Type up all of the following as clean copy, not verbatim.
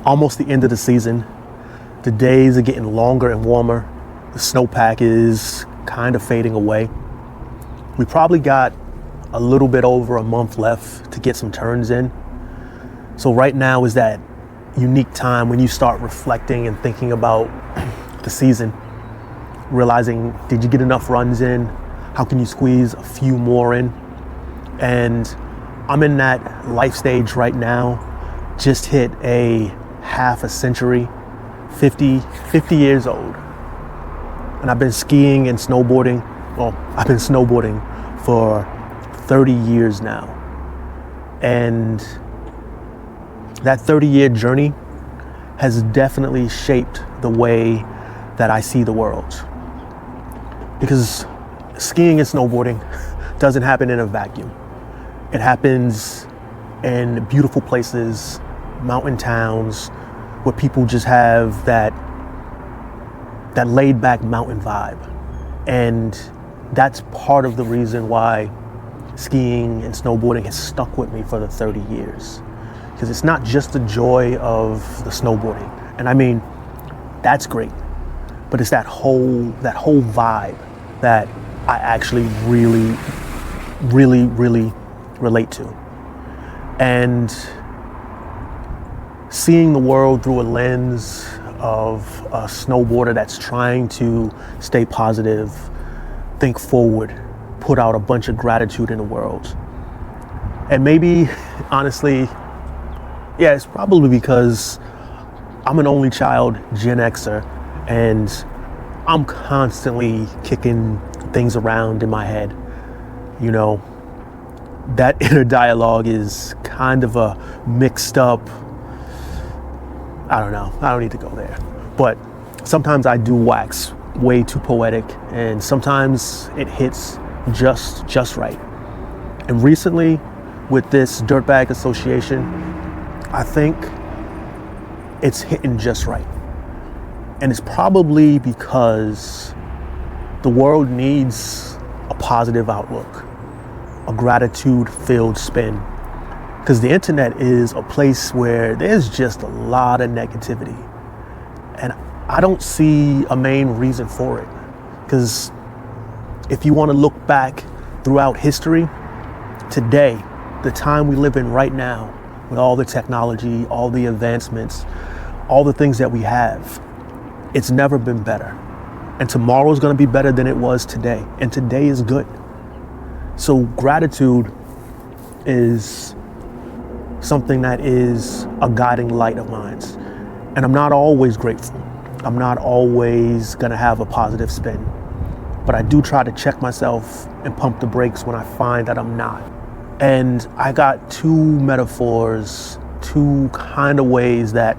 almost the end of the season. The days are getting longer and warmer. The snowpack is kind of fading away. We probably got a little bit over a month left to get some turns in. So right now is that unique time when you start reflecting and thinking about the season, realizing, did you get enough runs in? How can you squeeze a few more in? And I'm in that life stage right now, just hit a half a century, 50 years old. And I've been skiing and snowboarding. Well, I've been snowboarding for 30 years now. And that 30-year journey has definitely shaped the way that I see the world. Because skiing and snowboarding doesn't happen in a vacuum. It happens in beautiful places, mountain towns, where people just have that laid back mountain vibe. And that's part of the reason why skiing and snowboarding has stuck with me for the 30 years. Because it's not just the joy of the snowboarding. And I mean, that's great. But it's that whole vibe that I actually really relate to. And seeing the world through a lens of a snowboarder that's trying to stay positive, think forward, put out a bunch of gratitude in the world. And maybe, honestly, yeah, it's probably because I'm an only child Gen Xer, and I'm constantly kicking things around in my head. You know, that inner dialogue is kind of a mixed up, I don't know, I don't need to go there. But sometimes I do wax way too poetic, and sometimes it hits just right. And recently, with this Dirtbag Association, I think it's hitting just right. And it's probably because the world needs a positive outlook, a gratitude-filled spin. Because the internet is a place where there's just a lot of negativity. And I don't see a main reason for it. Because if you want to look back throughout history, today, the time we live in right now, with all the technology, all the advancements, all the things that we have, it's never been better. And tomorrow is going to be better than it was today. And today is good. So gratitude is something that is a guiding light of mine. And I'm not always grateful. I'm not always going to have a positive spin. But I do try to check myself and pump the brakes when I find that I'm not. And I got two metaphors, two kind of ways that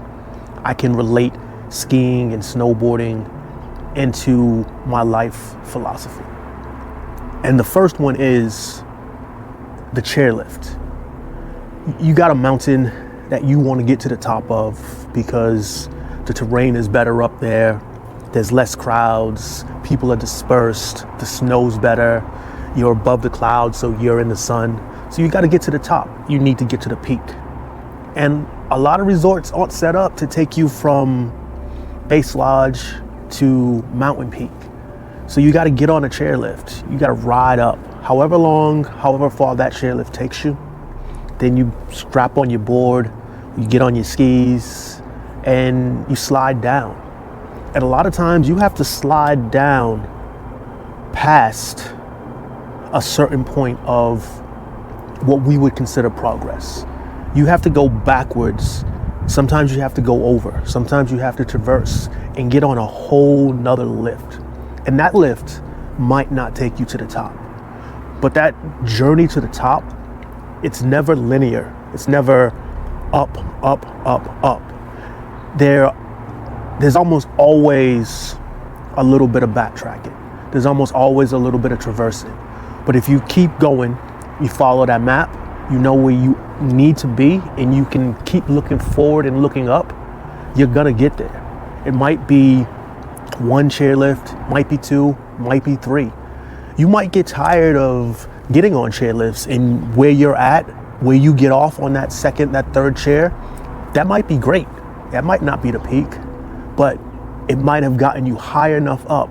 I can relate skiing and snowboarding into my life philosophy. And the first one is the chairlift. You got a mountain that you want to get to the top of because the terrain is better up there. There's less crowds, people are dispersed, the snow's better, you're above the clouds, so you're in the sun. So you got to get to the top. You need to get to the peak. And a lot of resorts aren't set up to take you from base lodge to mountain peak. So you got to get on a chairlift. You got to ride up, however long, however far that chairlift takes you. Then you strap on your board, you get on your skis, and you slide down. And a lot of times you have to slide down past a certain point of what we would consider progress. You have to go backwards. Sometimes you have to go over. Sometimes you have to traverse and get on a whole nother lift. And that lift might not take you to the top. But that journey to the top, it's never linear. It's never up, up, up, up. There's almost always a little bit of backtracking. There's almost always a little bit of traversing. But if you keep going, you follow that map, you know where you need to be, and you can keep looking forward and looking up, you're gonna get there. It might be one chairlift, might be two, might be three. You might get tired of getting on chairlifts, and where you're at, where you get off on that second, that third chair, that might be great. It might not be the peak, but it might have gotten you high enough up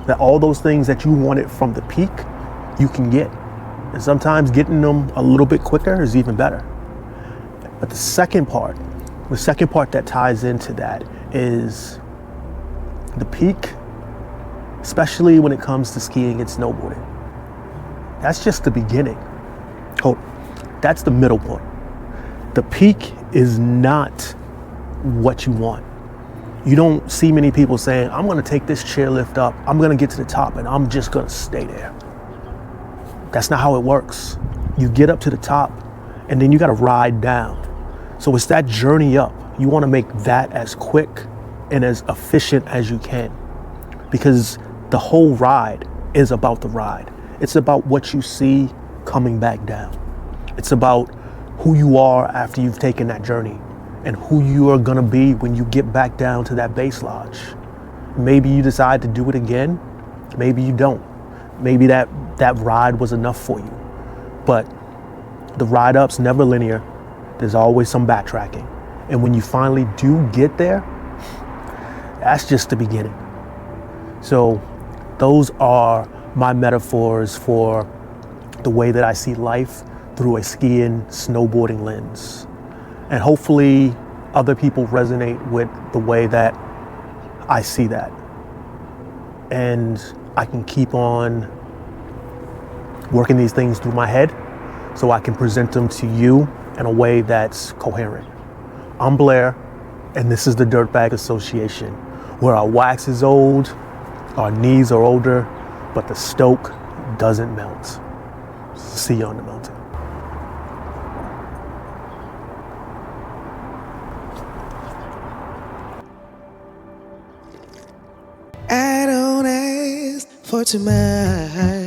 that all those things that you wanted from the peak, you can get. And sometimes getting them a little bit quicker is even better. But the second part that ties into that is the peak, especially when it comes to skiing and snowboarding. That's just the beginning. That's the middle point. The peak is not what you want. You don't see many people saying, I'm gonna take this chairlift up, I'm gonna get to the top, and I'm just gonna stay there. That's not how it works. You get up to the top, and then you gotta ride down. So it's that journey up. You wanna make that as quick and as efficient as you can, because the whole ride is about the ride. It's about what you see coming back down. It's about who you are after you've taken that journey and who you are gonna be when you get back down to that base lodge. Maybe you decide to do it again, maybe you don't. Maybe that ride was enough for you. But the ride up's never linear. There's always some backtracking. And when you finally do get there, that's just the beginning. So those are my metaphors for the way that I see life through a skiing, snowboarding lens. And hopefully other people resonate with the way that I see that. And I can keep on working these things through my head so I can present them to you in a way that's coherent. I'm Blair, and this is the Dirtbag Association, where our wax is old, our knees are older, but the stoke doesn't melt. See you on the mountain. I don't ask for too much.